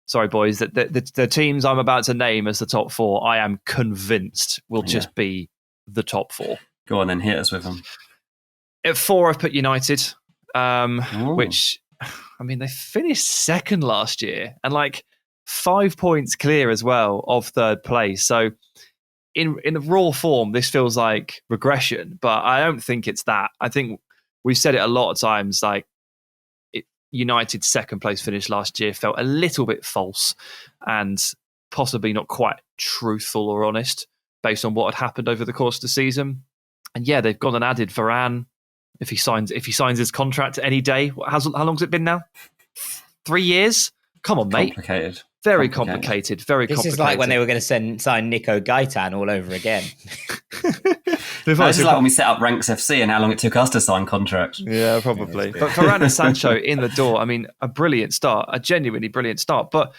sorry, boys, that the teams I'm about to name as the top 4, I am convinced will just be the top 4. Go on then, hit us with them. At 4, I've put United, which, I mean, they finished second last year and like 5 points clear as well of third place. So in raw form, this feels like regression, but I don't think it's that. I think we've said it a lot of times, like United's second place finish last year felt a little bit false and possibly not quite truthful or honest based on what had happened over the course of the season. And yeah, they've gone and added Varane if he signs his contract any day. How long's it been now? 3 years? Come on, mate. Complicated. Very complicated. This is like when they were going to sign Nico Gaitan all over again. This is like when we set up Ranks FC and how long it took us to sign contracts. Yeah, probably. But Varane and Sancho in the door, I mean, a brilliant start, a genuinely brilliant start. But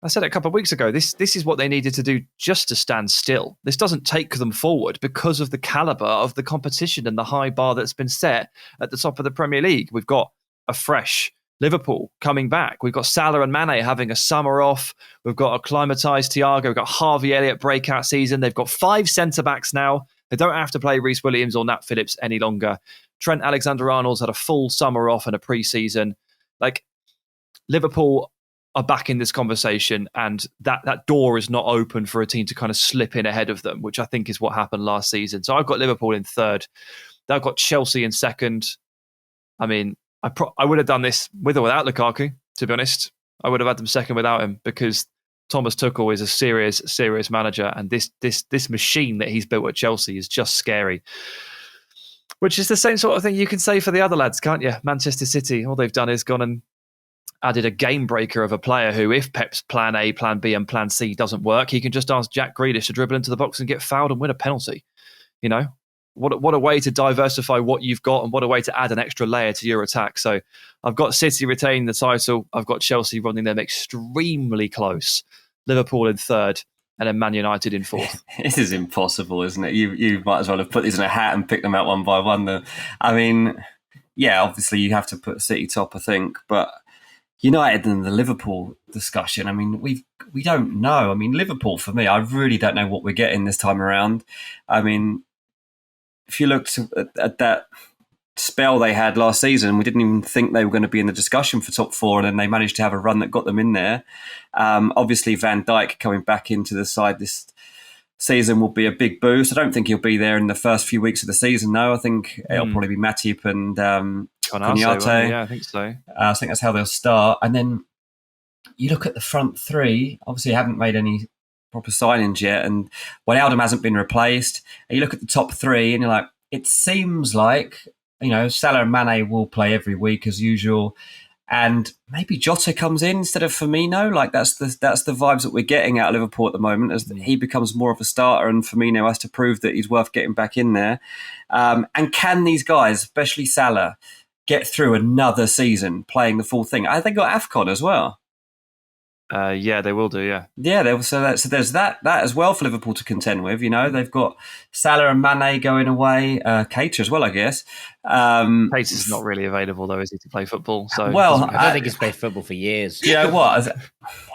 I said it a couple of weeks ago, this is what they needed to do just to stand still. This doesn't take them forward because of the calibre of the competition and the high bar that's been set at the top of the Premier League. We've got a fresh Liverpool coming back. We've got Salah and Mane having a summer off. We've got acclimatised Thiago. We've got Harvey Elliott breakout season. They've got 5 centre-backs now. They don't have to play Reece Williams or Nat Phillips any longer. Trent Alexander-Arnold's had a full summer off and a pre-season. Like, Liverpool are back in this conversation, and that door is not open for a team to kind of slip in ahead of them, which I think is what happened last season. So I've got Liverpool in third. I've got Chelsea in second. I mean, I would have done this with or without Lukaku, to be honest. I would have had them second without him because Thomas Tuchel is a serious manager, and this machine that he's built at Chelsea is just scary. Which is the same sort of thing you can say for the other lads, can't you? Manchester City, all they've done is gone and added a game breaker of a player who, if Pep's plan A, plan B and plan C doesn't work, he can just ask Jack Grealish to dribble into the box and get fouled and win a penalty. You know? What a way to diversify what you've got, and what a way to add an extra layer to your attack. So I've got City retaining the title. I've got Chelsea running them extremely close. Liverpool in third, and then Man United in fourth. This is impossible, isn't it? You might as well have put these in a hat and picked them out one by one. I mean, yeah, obviously you have to put City top, I think, but United and the Liverpool discussion, I mean, we don't know. I mean, Liverpool, for me, I really don't know what we're getting this time around. I mean, if you looked at that spell they had last season, we didn't even think they were going to be in the discussion for top 4, and then they managed to have a run that got them in there. Obviously, Van Dijk coming back into the side this season will be a big boost. I don't think he'll be there in the first few weeks of the season, though. I think it'll probably be Matip and Konaté. Yeah, I think so. I think that's how they'll start. And then you look at the front 3, obviously haven't made any proper signings yet, and Wijnaldum hasn't been replaced. And you look at the top 3 and you're like, it seems like, you know, Salah and Mane will play every week as usual, and maybe Jota comes in instead of Firmino. Like that's the vibes that we're getting out of Liverpool at the moment, as he becomes more of a starter and Firmino has to prove that he's worth getting back in there. And can these guys, especially Salah, get through another season playing the full thing? I think got AFCON as well. Yeah, they will do. Yeah, So there's that as well for Liverpool to contend with. You know, they've got Salah and Mane going away, Keita as well, I guess. Keita's not really available though, is he, to play football? So I don't think he's played football for years. You know what?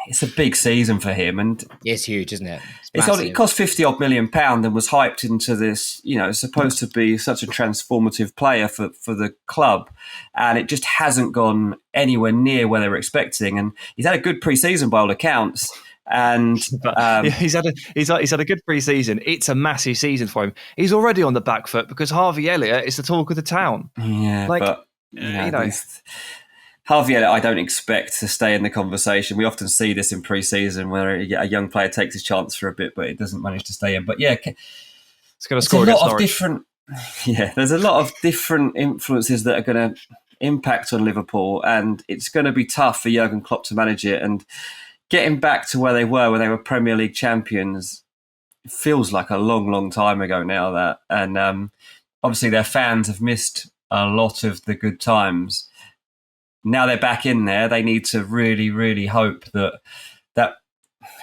It's a big season for him, and it's huge, isn't it? It cost £50-odd million and was hyped into this. You know, it's supposed to be such a transformative player for the club, and it just hasn't gone anywhere near where they were expecting. And he's had a good pre-season by all accounts. And he's had a good pre-season. It's a massive season for him. He's already on the back foot because Harvey Elliott is the talk of the town. Yeah, but you know. Harvey Elliott, I don't expect to stay in the conversation. We often see this in pre-season where a young player takes his chance for a bit, but it doesn't manage to stay in. But yeah, it's going to score against Norwich. There's a lot of different influences that are going to impact on Liverpool, and it's going to be tough for Jurgen Klopp to manage it. And getting back to where they were Premier League champions, feels like a long, long time ago now. And obviously their fans have missed a lot of the good times. Now they're back in there. They need to really, really hope that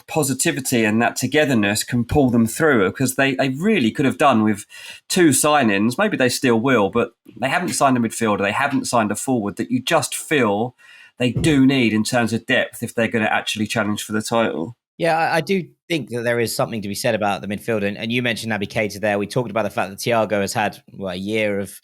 positivity and that togetherness can pull them through, because they really could have done with 2 signings. Maybe they still will, but they haven't signed a midfielder. They haven't signed a forward that you just feel they do need in terms of depth if they're going to actually challenge for the title. Yeah, I do think that there is something to be said about the midfield. And you mentioned Naby Keita there. We talked about the fact that Thiago has had a year of,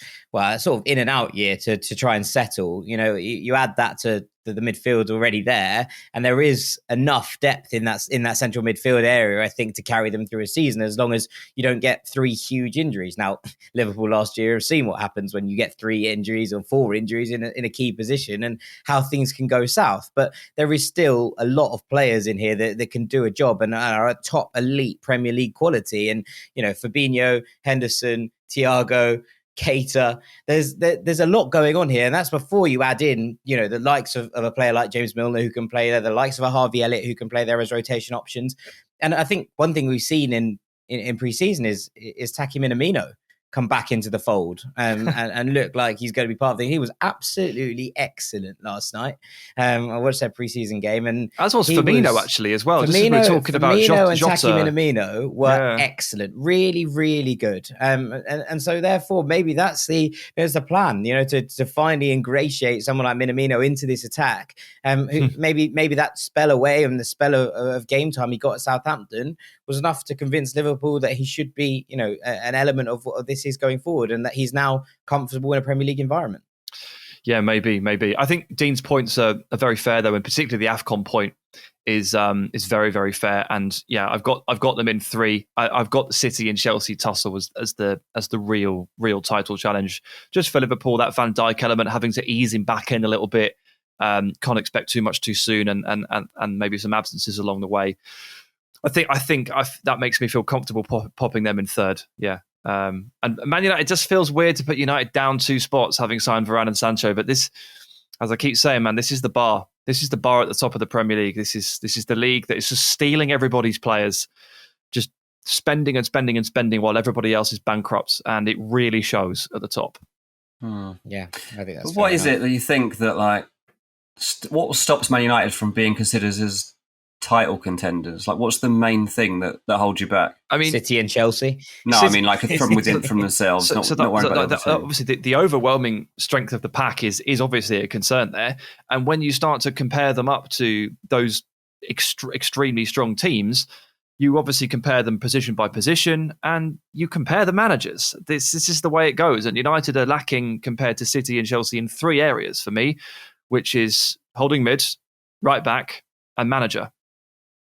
sort of in and out year to try and settle. You add that to the midfield already there, and there is enough depth in that central midfield area, I think, to carry them through a season, as long as you don't get 3 huge injuries. Now, Liverpool last year have seen what happens when you get 3 injuries or 4 injuries in a key position, and how things can go south. But there is still a lot of players in here that can do a job and are at top elite Premier League quality. And Fabinho, Henderson, Thiago, Keita, there's a lot going on here, and that's before you add in the likes of a player like James Milner who can play there, the likes of a Harvey Elliott who can play there as rotation options. And I think one thing we've seen in pre-season is Taki Minamino come back into the fold and look like he's going to be part of the thing. He was absolutely excellent last night. I watched that preseason game, and as was Firmino actually as well. Firmino, just as we were talking about Firmino and Jota. Taki Minamino were excellent, really, really good. And so therefore maybe there's the plan, to finally ingratiate someone like Minamino into this attack. Who maybe that spell away and the spell of game time he got at Southampton was enough to convince Liverpool that he should be, an element of what this is going forward, and that he's now comfortable in a Premier League environment. Yeah, maybe. I think Dean's points are very fair, though, and particularly the AFCON point is very, very fair. And yeah, I've got them in 3. I've got the City and Chelsea tussle as the real title challenge. Just for Liverpool, that Van Dijk element, having to ease him back in a little bit. Can't expect too much too soon, and maybe some absences along the way. I think that makes me feel comfortable popping them in 3rd. Yeah. And Man United, it just feels weird to put United down 2 spots having signed Varane and Sancho. But this, as I keep saying, man, this is the bar. This is the bar at the top of the Premier League. This is the league that is just stealing everybody's players, just spending and spending and spending while everybody else is bankrupt. And it really shows at the top. Yeah, I think that's what is it that you think that what stops Man United from being considered as title contenders? What's the main thing that holds you back? I mean, City and Chelsea. No, I mean from within, from themselves. Not worrying about obviously, the overwhelming strength of the pack is obviously a concern there. And when you start to compare them up to those extremely strong teams, you obviously compare them position by position, and you compare the managers. This is the way it goes. And United are lacking compared to City and Chelsea in 3 areas for me, which is holding mid, right back, and manager.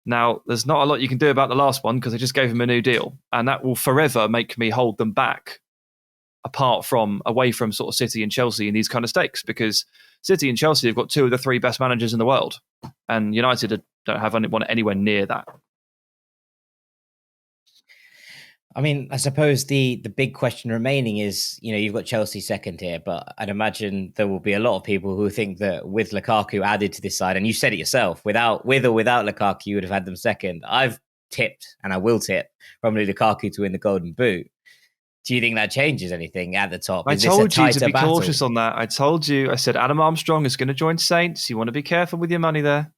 Now, there's not a lot you can do about the last one because they just gave him a new deal, and that will forever make me hold them back away from sort of City and Chelsea in these kind of stakes, because City and Chelsea have got 2 of the 3 best managers in the world, and United don't have anyone anywhere near that. I mean, I suppose the big question remaining is, you've got Chelsea second here, but I'd imagine there will be a lot of people who think that with Lukaku added to this side, and you said it yourself, with or without Lukaku, you would have had them second. I've tipped, and I will tip, Romelu Lukaku to win the Golden Boot. Do you think that changes anything at the top? I told you to be cautious on that. I told you. I said Adam Armstrong is going to join Saints. You want to be careful with your money there.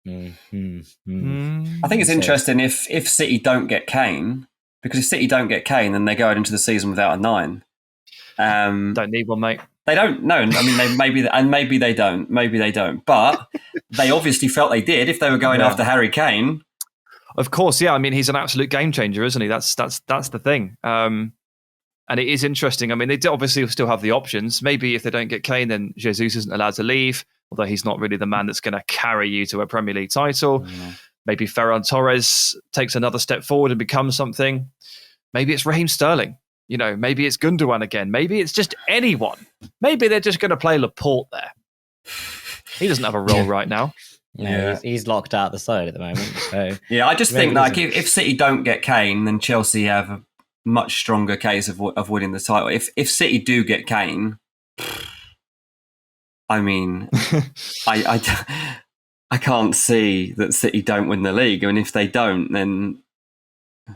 I think it's interesting if City don't get Kane. Because if City don't get Kane, then they go out into the season without a 9. Don't need one, mate. They don't. No, I mean, maybe they don't. Maybe they don't. But they obviously felt they did if they were going after Harry Kane. Of course, yeah. I mean, he's an absolute game changer, isn't he? That's the thing. And it is interesting. I mean, they obviously still have the options. Maybe if they don't get Kane, then Jesus isn't allowed to leave, although he's not really the man that's going to carry you to a Premier League title. Maybe Ferran Torres takes another step forward and becomes something. Maybe it's Raheem Sterling. Maybe it's Gundogan again. Maybe it's just anyone. Maybe they're just going to play Laporte there. He doesn't have a role right now. Yeah, he's locked out the side at the moment. So I just think if City don't get Kane, then Chelsea have a much stronger case of winning the title. If City do get Kane, I mean, I can't see that City don't win the league. I mean, if they don't, then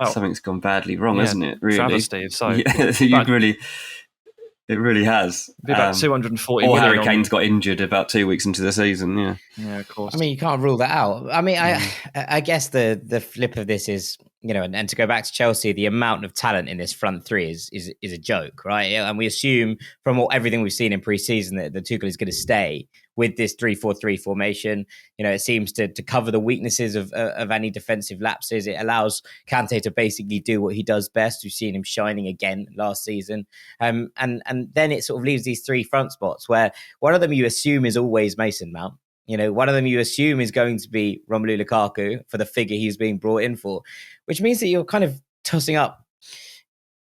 something's gone badly wrong, isn't it? Really, travesty. So it really has. It'd be about 240 or million. Harry Kane's got injured about 2 weeks into the season. Yeah, of course. I mean, you can't rule that out. I mean, I guess the flip of this is, and to go back to Chelsea, the amount of talent in this front 3 is a joke, right? And we assume from everything we've seen in pre-season that Tuchel is going to stay with this 3-4-3 formation. You know, it seems to cover the weaknesses of any defensive lapses. It allows Kante to basically do what he does best. We've seen him shining again last season. And then it sort of leaves these three front spots where one of them you assume is always Mason Mount. You know, one of them you assume is going to be Romelu Lukaku for the figure he's being brought in for, which means that you're kind of tossing up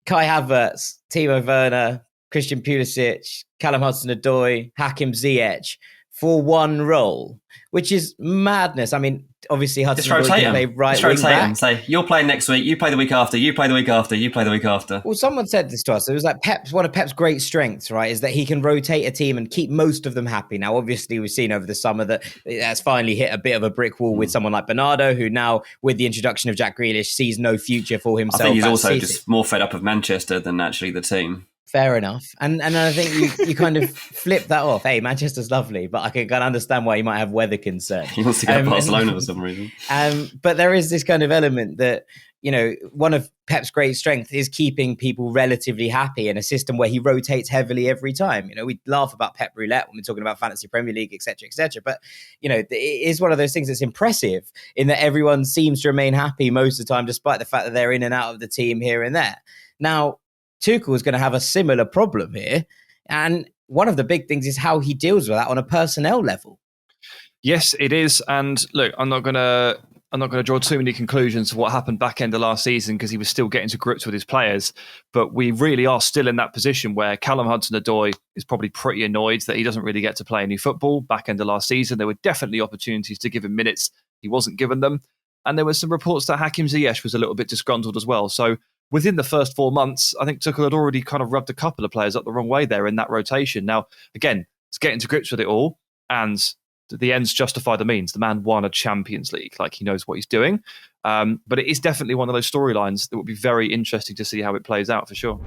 Kai Havertz, Timo Werner, Christian Pulisic, Callum Hudson-Odoi, Hakim Ziyech for one role, which is madness. I mean, obviously Hudson-Odoi can play right wing back. Say, you're playing next week, you play the week after, you play the week after, you play the week after. Well, someone said this to us. It was like one of Pep's great strengths, right, is that he can rotate a team and keep most of them happy. Now, obviously, we've seen over the summer that that's finally hit a bit of a brick wall with someone like Bernardo, who now, with the introduction of Jack Grealish, sees no future for himself. I think he's also just more fed up of Manchester than actually the team. Fair enough. And I think you kind of flip that off. Hey, Manchester's lovely, but I can kind of understand why you might have weather concerns. He wants to go to Barcelona for some reason. But there is this kind of element that, you know, one of Pep's great strengths is keeping people relatively happy in a system where he rotates heavily every time. You know, we laugh about Pep Roulette when we're talking about Fantasy Premier League, et cetera, et cetera. But, you know, it is one of those things that's impressive in that everyone seems to remain happy most of the time, despite the fact that they're in and out of the team here and there. Now, Tuchel is going to have a similar problem here. And one of the big things is how he deals with that on a personnel level. Yes, it is. And look, I'm not going to draw too many conclusions of what happened back end of last season because he was still getting to grips with his players. But we really are still in that position where Callum Hudson-Odoi is probably pretty annoyed that he doesn't really get to play any football. Back end of last season, there were definitely opportunities to give him minutes. He wasn't given them. And there were some reports that Hakim Ziyech was a little bit disgruntled as well. So within the first 4 months, I think Tuchel had already kind of rubbed a couple of players up the wrong way there in that rotation. Now, again, it's getting to grips with it all, and the ends justify the means. The man won a Champions League, like he knows what he's doing. But it is definitely one of those storylines that would be very interesting to see how it plays out for sure.